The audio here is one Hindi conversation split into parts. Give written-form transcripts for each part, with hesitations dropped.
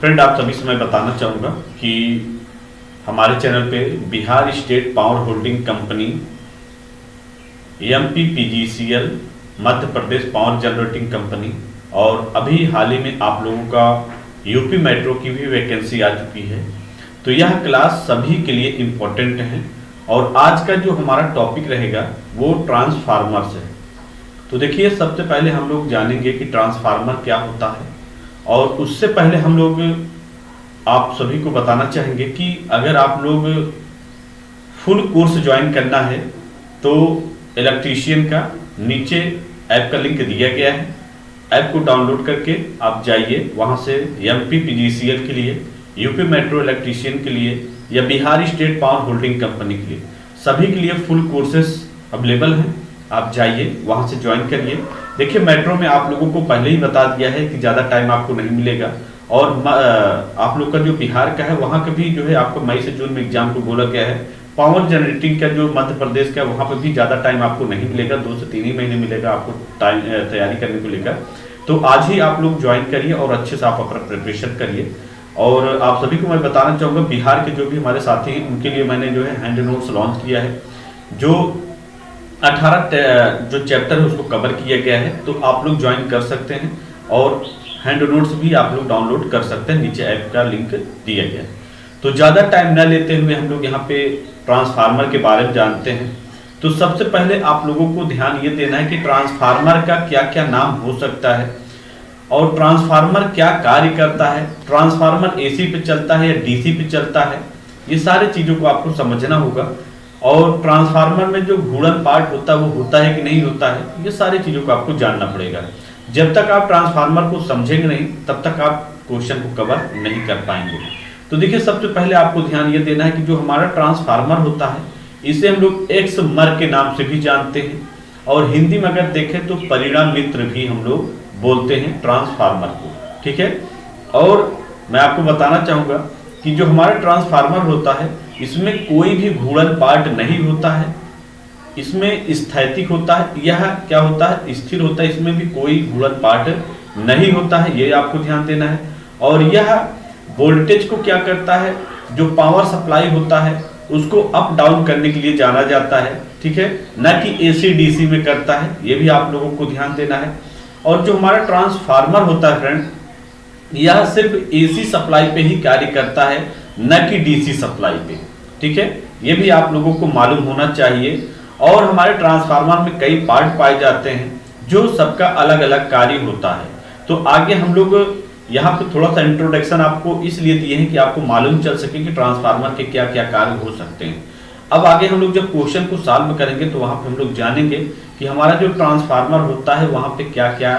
फ्रेंड, आप सभी से मैं बताना चाहूँगा कि हमारे चैनल पे Bihar state power holding company MPPGCL Madhya Pradesh power generating company और अभी हाल ही में आप लोगों का यूपी मेट्रो की भी वैकेंसी आ चुकी है। तो यह क्लास सभी के लिए इम्पोर्टेंट है और आज का जो हमारा टॉपिक रहेगा वो ट्रांसफार्मर्स है। तो देखिए, सबसे पहले हम लोग जानेंगे कि ट्रांसफार्मर क्या होता है और उससे पहले हम लोग आप सभी को बताना चाहेंगे कि अगर आप लोग फुल कोर्स ज्वाइन करना है तो इलेक्ट्रीशियन का नीचे ऐप का लिंक दिया गया है। ऐप को डाउनलोड करके आप जाइए, वहाँ से MPPGCL के लिए, यूपी मेट्रो इलेक्ट्रीशियन के लिए या Bihar state power holding company के लिए, सभी के लिए फुल कोर्सेस अवेलेबल हैं। आप जाइए, वहाँ से ज्वाइन करिए। देखिए, मेट्रो में आप लोगों को पहले ही बता दिया है कि ज़्यादा टाइम आपको नहीं मिलेगा और आप लोग का जो बिहार का है वहाँ का भी जो है आपको मई से जून में एग्जाम को बोला गया है। पावर जनरेटिंग का जो मध्य प्रदेश का है वहाँ पर भी ज़्यादा टाइम आपको नहीं मिलेगा, 2 से 3 ही महीने मिलेगा आपको टाइम तैयारी करने को लेकर। तो आज ही आप लोग ज्वाइन करिए और अच्छे से आप अपना प्रिपरेशन करिए। और आप सभी को मैं बताना चाहूँगा, बिहार के जो भी हमारे साथी हैं उनके लिए मैंने जो है हैंड नोट्स लॉन्च किया है, जो 18 जो चैप्टर है उसको कवर किया गया है। तो आप लोग ज्वाइन कर सकते हैं और हैंड नोट्स भी आप लोग डाउनलोड कर सकते हैं, नीचे ऐप का लिंक दिया गया है। तो ज़्यादा टाइम न लेते हुए हम लोग यहाँ पे ट्रांसफार्मर के बारे में जानते हैं। तो सबसे पहले आप लोगों को ध्यान ये देना है कि ट्रांसफार्मर का क्या क्या नाम हो सकता है और ट्रांसफार्मर क्या कार्य करता है, ट्रांसफार्मर AC पे चलता है या DC पे चलता है, ये सारी चीज़ों को आपको समझना होगा। और ट्रांसफार्मर में जो घूर्णन पार्ट होता है वो होता है कि नहीं होता है, ये सारी चीज़ों को आपको जानना पड़ेगा। जब तक आप ट्रांसफार्मर को समझेंगे नहीं तब तक आप क्वेश्चन को कवर नहीं कर पाएंगे। तो देखिए, सबसे पहले आपको ध्यान ये देना है कि जो हमारा ट्रांसफार्मर होता है इसे हम लोग एक्स मर के नाम से भी जानते हैं और हिंदी में अगर देखें तो परिणाम मित्र भी हम लोग बोलते हैं ट्रांसफार्मर को, ठीक है। और मैं आपको बताना चाहूँगा कि जो हमारा ट्रांसफार्मर होता है इसमें कोई भी घूर्णन पार्ट नहीं होता है, इसमें स्थैतिक होता है। यह क्या होता है, स्थिर होता है, इसमें भी कोई घूर्णन पार्ट नहीं होता है, ये आपको ध्यान देना है। और यह वोल्टेज को क्या करता है, जो पावर सप्लाई होता है उसको अप डाउन करने के लिए जाना जाता है, ठीक है, न कि AC DC में करता है, ये भी आप लोगों को ध्यान देना है। और जो हमारा ट्रांसफार्मर होता है फ्रेंड, यह सिर्फ AC सप्लाई पे ही कार्य करता है, न कि DC सप्लाई पे, ठीक है, ये भी आप लोगों को मालूम होना चाहिए। और हमारे ट्रांसफार्मर में कई पार्ट पाए जाते हैं जो सबका अलग अलग कार्य होता है। तो आगे हम लोग यहाँ पे थोड़ा सा इंट्रोडक्शन आपको इसलिए दिए हैं कि आपको मालूम चल सके कि ट्रांसफार्मर के क्या क्या कार्य हो सकते हैं। अब आगे हम लोग जब क्वेश्चन को सॉल्व करेंगे तो वहाँ पे हम लोग जानेंगे कि हमारा जो ट्रांसफार्मर होता है वहाँ पे क्या क्या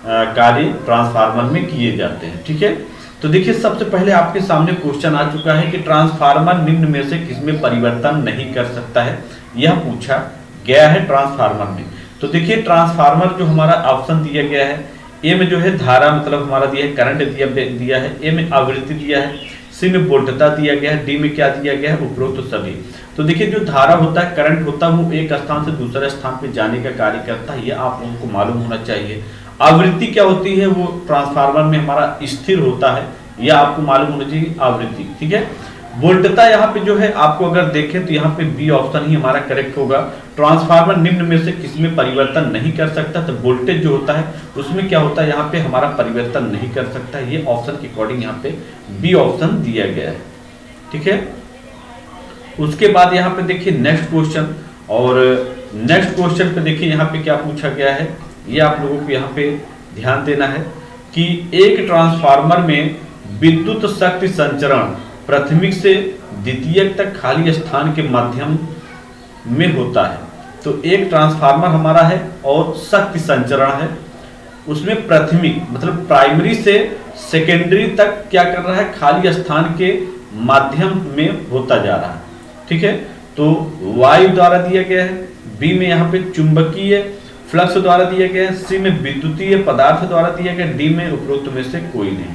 कार्य ट्रांसफार्मर में किए जाते हैं, ठीक है। तो देखिए, सबसे पहले आपके सामने क्वेश्चन आ चुका है कि ट्रांसफार्मर निम्न में से किसमें परिवर्तन नहीं कर सकता है, यह पूछा गया है ट्रांसफार्मर में। तो देखिए, ट्रांसफार्मर जो हमारा ऑप्शन दिया गया है, ए में जो है धारा मतलब हमारा दिया है, करंट दिया है, ए में आवृत्ति दिया है, सी में वोल्टता दिया गया है, डी में क्या दिया गया है, उपरोक्त सभी। तो देखिए, जो धारा होता है, करंट होता है, वो एक स्थान से दूसरे स्थान पे जाने का कार्य करता है, ये आप लोगों को मालूम होना चाहिए। आवृत्ति क्या होती है, वो ट्रांसफार्मर में हमारा स्थिर होता है, यह आपको मालूम होना चाहिए आवृत्ति, ठीक है। वोल्टता यहाँ पे जो है आपको अगर देखें तो यहाँ पे बी ऑप्शन ही हमारा करेक्ट होगा। ट्रांसफार्मर निम्न में से किसमें परिवर्तन नहीं कर सकता, तो वोल्टेज जो होता है उसमें क्या होता है, यहाँ पे हमारा परिवर्तन नहीं कर सकता, ये ऑप्शन के अकॉर्डिंग यहाँ पे बी ऑप्शन दिया गया है, ठीक है। उसके बाद यहाँ पे देखिए नेक्स्ट क्वेश्चन, और नेक्स्ट क्वेश्चन पे देखिए यहाँ पे क्या पूछा गया है, ये आप लोगों को यहाँ पे ध्यान देना है कि एक ट्रांसफार्मर में विद्युत शक्ति संचरण प्राथमिक से द्वितीयक तक खाली स्थान के माध्यम में होता है। तो एक ट्रांसफार्मर हमारा है और शक्ति संचरण है, उसमें प्राथमिक मतलब प्राइमरी से सेकेंडरी तक क्या कर रहा है, खाली स्थान के माध्यम में होता जा रहा है, ठीक है। तो वायु द्वारा दिया गया है, बी में यहाँ पे चुंबकीय फ्लक्स द्वारा दिया गया है, सी में विद्युतीय पदार्थ द्वारा दिया गया, डी में उपरोक्त में से कोई नहीं।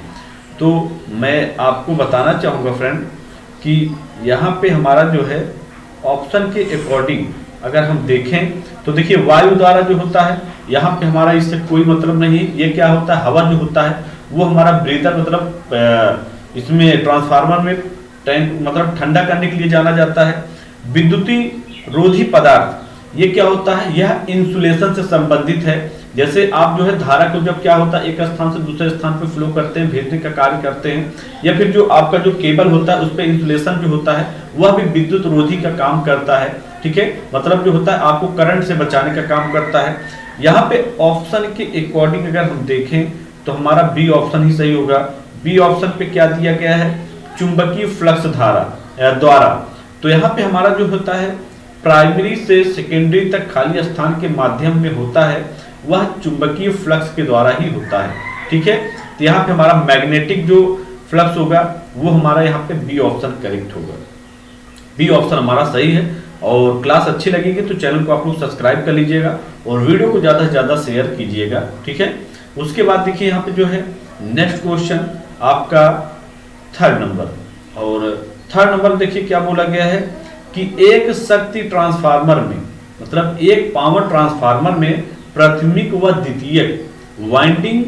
तो मैं आपको बताना चाहूँगा फ्रेंड कि यहाँ पे हमारा जो है ऑप्शन के अकॉर्डिंग अगर हम देखें तो देखिए, वायु द्वारा जो होता है यहाँ पे हमारा इससे कोई मतलब नहीं। ये क्या होता है, हवा जो होता है वो हमारा ब्रीदर मतलब इसमें ट्रांसफार्मर में टैंक मतलब ठंडा करने के लिए जाना जाता है। विद्युती रोधी पदार्थ ये क्या होता है, यह इंसुलेशन से संबंधित है। जैसे आप जो है धारा को जब क्या होता है एक स्थान से दूसरे स्थान पे फ्लो करते हैं, भेजने का कार्य करते हैं, या फिर जो आपका जो केबल होता है उस पर इंसुलेशन जो होता है वह भी विद्युत रोधी का काम करता है। ठीक है, मतलब जो होता है आपको करंट से बचाने का काम करता है। यहाँ पे ऑप्शन के अकॉर्डिंग अगर हम देखें तो हमारा बी ऑप्शन ही सही होगा। बी ऑप्शन पे क्या दिया गया है, चुंबकीय फ्लक्स धारा द्वारा। तो यहाँ पे हमारा जो होता है प्राइमरी से सेकेंडरी तक खाली स्थान के माध्यम में होता है, वह चुंबकीय फ्लक्स के द्वारा ही होता है। ठीक है, तो यहाँ पे हमारा मैग्नेटिक जो फ्लक्स होगा वो हमारा यहाँ पे बी ऑप्शन करेक्ट होगा। बी ऑप्शन हमारा सही है। और क्लास अच्छी लगेगी तो चैनल को आप लोग सब्सक्राइब कर लीजिएगा और वीडियो को ज़्यादा से ज़्यादा शेयर कीजिएगा। ठीक है, उसके बाद देखिए यहाँ पे जो है नेक्स्ट क्वेश्चन आपका थर्ड नंबर, और थर्ड नंबर देखिए क्या बोला गया है कि एक शक्ति ट्रांसफार्मर में मतलब एक पावर ट्रांसफार्मर में प्राथमिक व द्वितीयक वाइंडिंग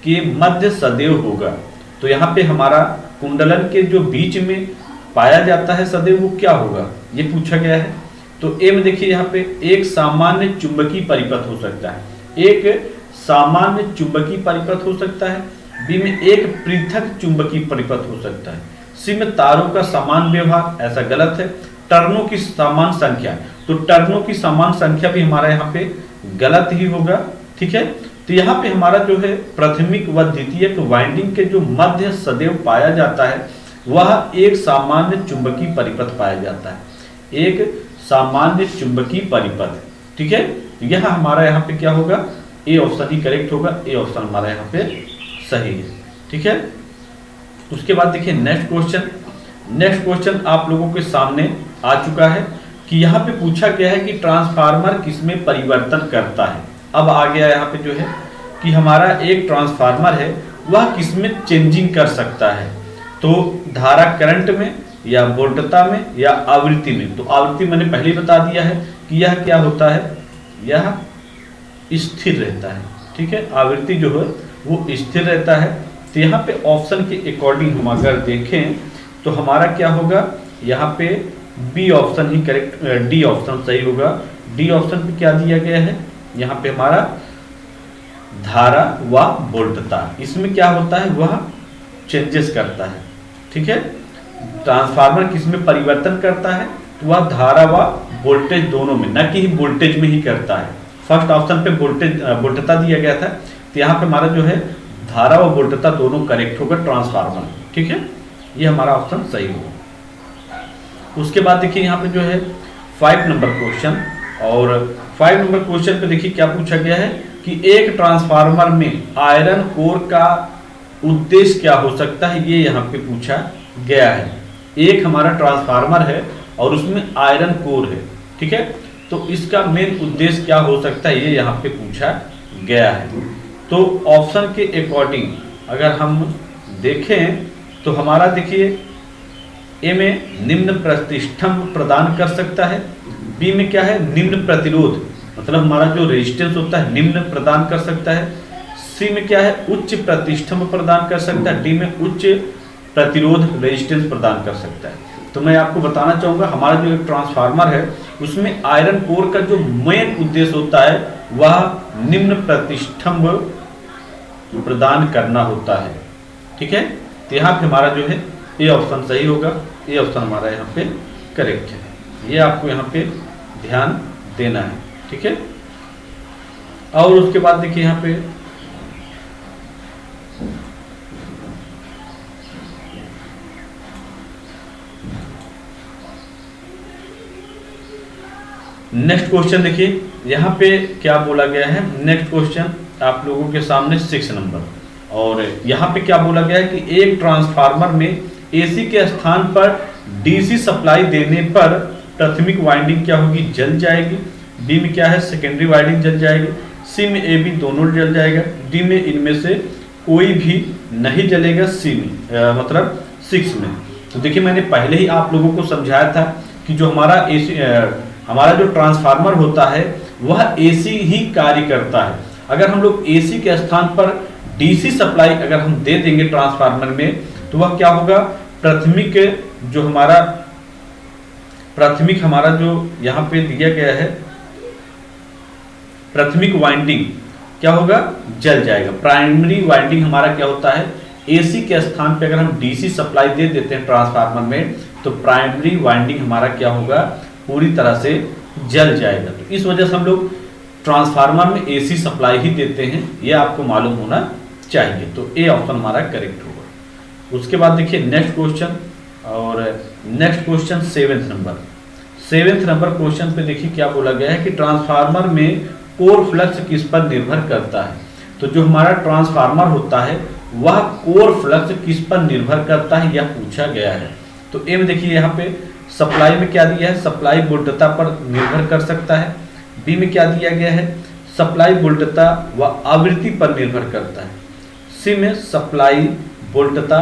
के मध्य सदैव होगा। तो यहाँ पे हमारा कुंडलन के जो बीच में पाया जाता है सदैव वो क्या होगा, ये पूछा गया है। तो ए में देखिए यहाँ पे एक सामान्य चुंबकीय परिपथ हो सकता है, एक सामान्य चुंबकीय परिपथ हो सकता है। बी में एक पृथक चुंबकीय परिपथ हो सकता है। सी में तारों का समान व्यवहार, ऐसा गलत है। टर्नों की समान संख्या, तो टर्नों की समान संख्या भी हमारा यहाँ पे गलत ही होगा। ठीक है, तो यहाँ पे हमारा जो है प्राथमिक व द्वितीयक वाइंडिंग के जो मध्य सदैव पाया जाता है वह एक सामान्य चुंबकीय परिपथ पाया जाता है, एक सामान्य चुंबकीय परिपथ। ठीक है, तो यह हमारा यहाँ पे क्या होगा, ए ऑप्शन ही करेक्ट होगा। ए ऑप्शन हमारा यहाँ पे सही है। ठीक है, उसके बाद देखिए नेक्स्ट क्वेश्चन। नेक्स्ट क्वेश्चन आप लोगों के सामने आ चुका है कि यहाँ पे पूछा गया है कि ट्रांसफार्मर किसमें परिवर्तन करता है। अब आ गया यहाँ पे जो है कि हमारा एक ट्रांसफार्मर है वह किसमें चेंजिंग कर सकता है। तो धारा करंट में या वोल्टता में या आवृत्ति में। तो आवृत्ति मैंने पहले ही बता दिया है कि यह क्या होता है, यह स्थिर रहता है। ठीक है, आवृत्ति जो है वो स्थिर रहता है। तो यहाँ पे ऑप्शन के अकॉर्डिंग हम अगर देखें तो हमारा क्या होगा, यहाँ पे बी ऑप्शन ही करेक्ट, डी ऑप्शन सही होगा। डी ऑप्शन पे क्या दिया गया है, यहाँ पे हमारा धारा व वोल्टता, इसमें क्या होता है वह चेंजेस करता है। ठीक है, ट्रांसफार्मर किसमें परिवर्तन करता है, तो वह धारा व वोल्टेज दोनों में, न कि वोल्टेज में ही करता है। फर्स्ट ऑप्शन पे वोल्टेज वोल्टता दिया गया था, तो यहाँ पे हमारा जो है धारा व वोल्टता दोनों करेक्ट होगा ट्रांसफार्मर। ठीक है, ये हमारा ऑप्शन सही होगा। उसके बाद देखिए यहाँ पे जो है 5 नंबर क्वेश्चन, और 5 नंबर क्वेश्चन पे देखिए क्या पूछा गया है कि एक ट्रांसफार्मर में आयरन कोर का उद्देश्य क्या हो सकता है, ये यहाँ पे पूछा गया है। एक हमारा ट्रांसफार्मर है और उसमें आयरन कोर है। ठीक है, तो इसका मेन उद्देश्य क्या हो सकता है, ये यहाँ पे पूछा गया है। तो ऑप्शन के अकॉर्डिंग अगर हम देखें तो हमारा देखिए ए में निम्न प्रतिष्ठम्भ प्रदान कर सकता है। बी में क्या है, निम्न प्रतिरोध, मतलब हमारा जो रेजिस्टेंस होता है निम्न प्रदान कर सकता है। सी में क्या है, उच्च प्रतिष्ठम्भ प्रदान कर सकता है। डी में उच्च प्रतिरोध रेजिस्टेंस प्रदान कर सकता है। तो मैं आपको बताना चाहूँगा हमारा जो एक ट्रांसफार्मर है उसमें आयरन कोर का जो मेन उद्देश्य होता है वह निम्न प्रतिष्ठम्भ प्रदान करना होता है। ठीक है, तो यहाँ पे हमारा जो है ए ऑप्शन सही होगा। ए ऑप्शन हमारा यहाँ पे करेक्ट है, ये आपको यहाँ पे ध्यान देना है। ठीक है, और उसके बाद देखिए यहाँ पे नेक्स्ट क्वेश्चन देखिए यहाँ पे क्या बोला गया है। नेक्स्ट क्वेश्चन आप लोगों के सामने 6 नंबर, और यहाँ पे क्या बोला गया है कि एक ट्रांसफार्मर में एसी के स्थान पर डीसी सप्लाई देने पर प्राथमिक वाइंडिंग क्या होगी, जल जाएगी। बी में क्या है, सेकेंडरी वाइंडिंग जल जाएगी। सी में ए बी दोनों जल जाएगा। डी में इनमें से कोई भी नहीं जलेगा। सी में मतलब 6 में। तो देखिए मैंने पहले ही आप लोगों को समझाया था कि जो हमारा एसी हमारा जो ट्रांसफार्मर होता है वह एसी ही कार्य करता है। अगर हम लोग एसी के स्थान पर डीसी सप्लाई अगर हम दे देंगे ट्रांसफार्मर में तो वह क्या होगा, प्राथमिक हमारा जो यहाँ पे दिया गया है प्राथमिक वाइंडिंग क्या होगा, जल जाएगा। प्राइमरी वाइंडिंग हमारा क्या होता है, एसी के स्थान पे अगर हम डीसी सप्लाई दे देते हैं ट्रांसफार्मर में तो प्राइमरी वाइंडिंग हमारा क्या होगा, पूरी तरह से जल जाएगा। तो इस वजह से हम लोग ट्रांसफार्मर में एसी सप्लाई ही देते हैं, यह आपको मालूम होना चाहिए। तो ए ऑप्शन हमारा करेक्ट होगा। उसके बाद देखिए नेक्स्ट क्वेश्चन, और next question seventh number question पे देखिए क्या बोला गया है कि ट्रांसफार्मर में कोर फ्लक्स किस पर निर्भर करता है। तो जो हमारा ट्रांसफार्मर होता है वह कोर फ्लक्स किस पर निर्भर करता है, यह पूछा गया है। तो ए में देखिए यहाँ पे सप्लाई में क्या दिया है, सप्लाई वोल्टता पर निर्भर कर सकता है। बी में क्या दिया गया है, सप्लाई वोल्टता व आवृत्ति पर निर्भर करता है। सी में सप्लाई वोल्टता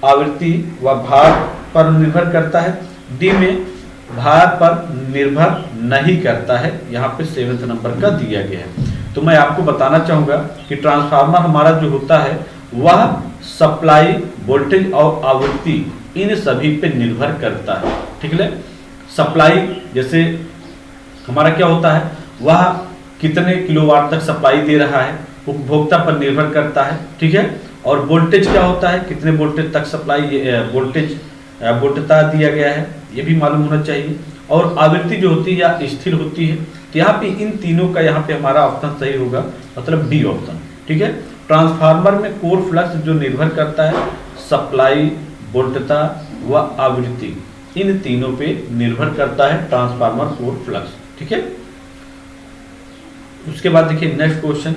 आवृत्ति व भार पर निर्भर करता है। डी में भार पर निर्भर नहीं करता है। यहाँ पे 7वें नंबर का दिया गया है। तो मैं आपको बताना चाहूँगा कि ट्रांसफार्मर हमारा जो होता है वह सप्लाई वोल्टेज और आवृत्ति इन सभी पे निर्भर करता है। ठीक है, सप्लाई जैसे हमारा क्या होता है, वह कितने किलोवाट तक सप्लाई दे रहा है उपभोक्ता पर निर्भर करता है। ठीक है, और वोल्टेज क्या होता है, कितने वोल्टेज तक सप्लाई वोल्टता दिया गया है, ये भी मालूम होना चाहिए। और आवृत्ति जो होती है या स्थिर होती है। तो यहाँ पे इन तीनों का यहाँ पे हमारा ऑप्शन सही होगा, मतलब बी ऑप्शन। ठीक है, ट्रांसफार्मर में कोर फ्लक्स जो निर्भर करता है सप्लाई वोल्टता व आवृत्ति, इन तीनों पे निर्भर करता है ट्रांसफार्मर कोर फ्लक्स। ठीक है, उसके बाद देखिए नेक्स्ट क्वेश्चन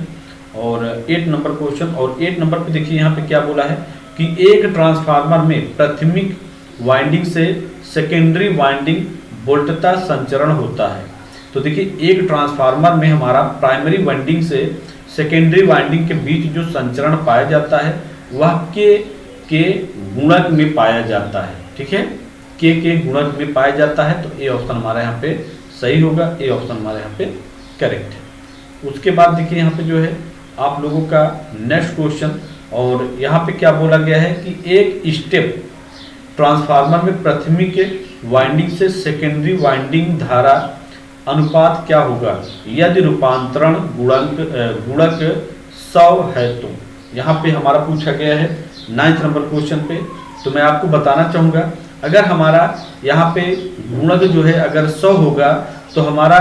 और 8 नंबर क्वेश्चन। और 8 नंबर पे देखिए यहाँ पे क्या बोला है कि एक ट्रांसफार्मर में प्राथमिक वाइंडिंग से सेकेंडरी वाइंडिंग वोल्टता संचरण होता है। तो देखिए एक ट्रांसफार्मर में हमारा प्राइमरी वाइंडिंग से सेकेंडरी वाइंडिंग के बीच जो संचरण पाया जाता है वह के गुणक में पाया जाता है। ठीक है, के गुणक में पाया जाता है। तो ए ऑप्शन हमारा यहाँ पे सही होगा, ए ऑप्शन हमारे यहाँ पे करेक्ट है। उसके बाद देखिए यहाँ पे जो है आप लोगों का नेक्स्ट क्वेश्चन, और यहाँ पे क्या बोला गया है कि एक स्टेप ट्रांसफार्मर में प्राथमिक वाइंडिंग से सेकेंडरी वाइंडिंग धारा अनुपात क्या होगा यदि रूपांतरण गुणक 100 है। तो यहाँ पे हमारा पूछा गया है 9th नंबर क्वेश्चन पे। तो मैं आपको बताना चाहूँगा अगर हमारा यहाँ पे गुणक जो है अगर 100 होगा तो हमारा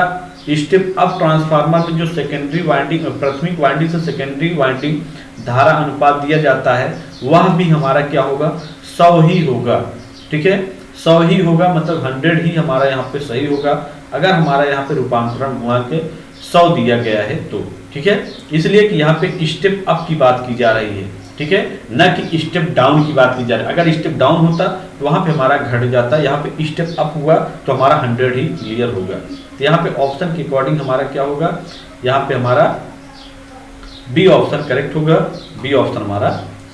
स्टेप अप ट्रांसफार्मर में जो सेकेंडरी वाइंडिंग प्राथमिक वाइंडिंग से सेकेंडरी वाइंडिंग धारा अनुपात दिया जाता है वह भी हमारा क्या होगा 100 ही होगा। ठीक है, 100 ही होगा, मतलब 100 ही हमारा यहाँ पे सही होगा अगर हमारा यहाँ पे रूपांतरण गुणक 100 दिया गया है तो। ठीक है, इसलिए कि यहाँ पे स्टेप अप की बात की जा रही है। ठीक है, न कि स्टेप डाउन की बात की जा रही है। अगर स्टेप डाउन होता तो वहाँ पे हमारा घट जाता, यहाँ पे स्टेप अप हुआ तो हमारा 100 ही क्लियर होगा। तो यहाँ पे ऑप्शन के अकॉर्डिंग हमारा क्या होगा, यहाँ पे हमारा बी ऑप्शन करेक्ट होगा, बी ऑप्शन हमारा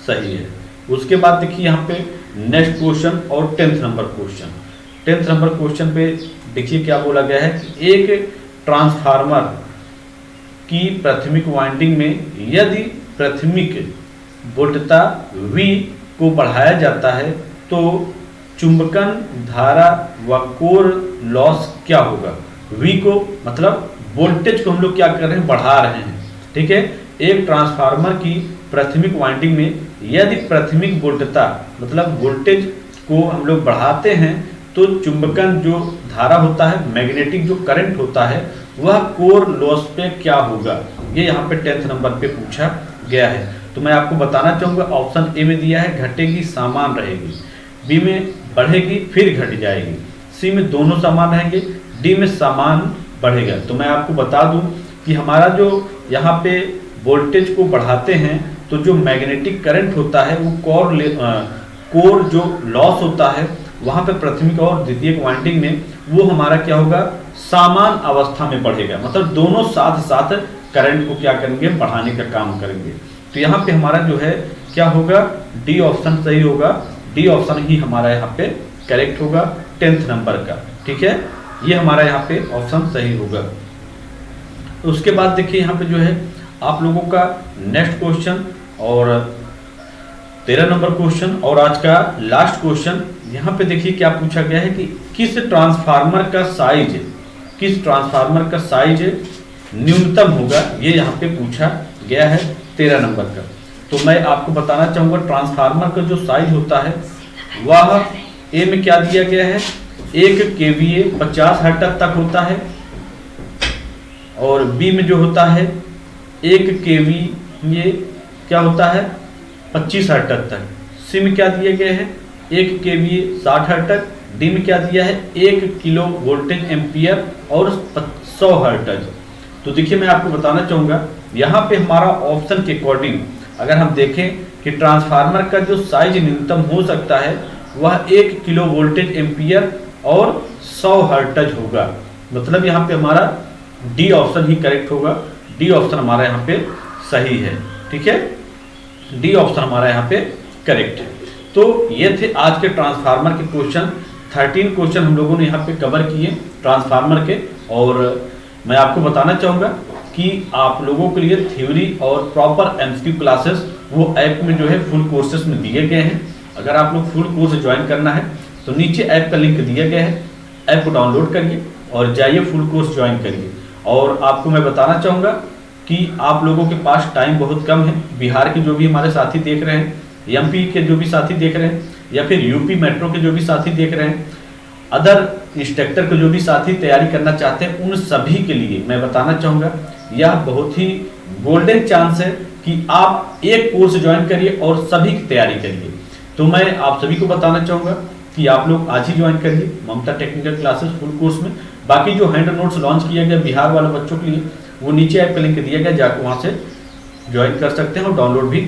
सही है। उसके बाद देखिए यहाँ पे नेक्स्ट क्वेश्चन और 10th number question. 10th number question पे देखिए क्या बोला गया है कि एक ट्रांसफार्मर की प्राथमिक वाइंडिंग में यदि प्राथमिक वोल्टता V को बढ़ाया जाता है तो चुंबकन धारा व कोर लॉस क्या होगा। V को मतलब वोल्टेज को हम लोग क्या कर रहे हैं, बढ़ा रहे हैं। ठीक है, एक ट्रांसफार्मर की प्राथमिक वाइंडिंग में यदि प्राथमिक वोल्टता मतलब वोल्टेज को हम लोग बढ़ाते हैं तो चुंबकन जो धारा होता है, मैग्नेटिक जो करंट होता है, वह कोर लॉस पे क्या होगा, ये यहाँ पे 10th नंबर पे पूछा गया है। तो मैं आपको बताना चाहूँगा ऑप्शन ए में दिया है घटेगी समान रहेगी, बी में बढ़ेगी फिर घट जाएगी, सी में दोनों समान रहेंगे, डी में समान बढ़ेगा। तो मैं आपको बता दूं कि हमारा जो यहाँ पे वोल्टेज को बढ़ाते हैं तो जो मैग्नेटिक करंट होता है वो कोर जो लॉस होता है वहाँ पे प्राथमिक और द्वितीयक वाइंडिंग में वो हमारा क्या होगा, समान अवस्था में बढ़ेगा, मतलब दोनों साथ साथ करंट को क्या करेंगे, बढ़ाने का काम करेंगे। तो यहाँ पे हमारा जो है क्या होगा, डी ऑप्शन सही होगा, डी ऑप्शन ही हमारा यहाँ पे करेक्ट होगा 10th नंबर का। ठीक है, ये हमारा यहाँ पे ऑप्शन सही होगा। उसके बाद देखिए यहाँ पे जो है आप लोगों का नेक्स्ट क्वेश्चन और 13 नंबर क्वेश्चन और आज का लास्ट क्वेश्चन। यहाँ पे देखिए क्या पूछा गया है कि किस ट्रांसफार्मर का साइज न्यूनतम होगा, ये यहाँ पे पूछा गया है 13 नंबर का। तो मैं आपको बताना चाहूँगा ट्रांसफार्मर का जो साइज होता है वह ए में क्या दिया गया है, 1 kVA 50 हर्ट्ज तक होता है, और बी में जो होता है 1 kVA क्या होता है 25 हर्ट्ज तक। सी में क्या दिया गया है 1 kVA 60 हर्ट्ज तक। डी में क्या दिया है 1 किलो वोल्टेज एम्पियर और 100 हर्ट्ज। तो देखिए मैं आपको बताना चाहूँगा यहाँ पे हमारा ऑप्शन के अकॉर्डिंग अगर हम देखें कि ट्रांसफार्मर का जो साइज न्यूनतम हो सकता है वह 1 किलो वोल्टेज एम्पियर और 100 हर्ट्ज होगा। मतलब यहाँ पे हमारा डी ऑप्शन ही करेक्ट होगा। डी ऑप्शन हमारा यहाँ पे सही है। ठीक है, डी ऑप्शन हमारा यहाँ पे करेक्ट है। तो ये थे आज के ट्रांसफार्मर के क्वेश्चन। 13 क्वेश्चन हम लोगों ने यहाँ पे कवर किए ट्रांसफार्मर के। और मैं आपको बताना चाहूँगा कि आप लोगों के लिए थ्योरी और प्रॉपर एमसीक्यू क्लासेस वो ऐप में जो है फुल कोर्सेस में दिए गए हैं। अगर आप लोग फुल कोर्स ज्वाइन करना है तो नीचे ऐप का लिंक दिया गया है, ऐप को डाउनलोड करिए और जाइए फुल कोर्स ज्वाइन करिए। और आपको मैं बताना चाहूँगा कि आप लोगों के पास टाइम बहुत कम है। बिहार के जो भी हमारे साथी देख रहे हैं, एमपी के जो भी साथी देख रहे हैं, या फिर यूपी मेट्रो के जो भी साथी देख रहे हैं, अदर इंस्ट्रक्टर के जो भी साथी तैयारी करना चाहते हैं, उन सभी के लिए मैं बताना चाहूँगा यह बहुत ही गोल्डन चांस है कि आप एक कोर्स ज्वाइन करिए और सभी की तैयारी करिए। तो मैं आप सभी को बताना चाहूँगा कि आप लोग आज ही ज्वाइन करिए ममता टेक्निकल क्लासेस फुल कोर्स में। बाकी जो हैंड नोट्स लॉन्च किया गया बिहार वाले बच्चों के लिए वो नीचे ऐप का लिंक दिया गया, जाकर वहाँ से ज्वाइन कर सकते हैं और डाउनलोड भी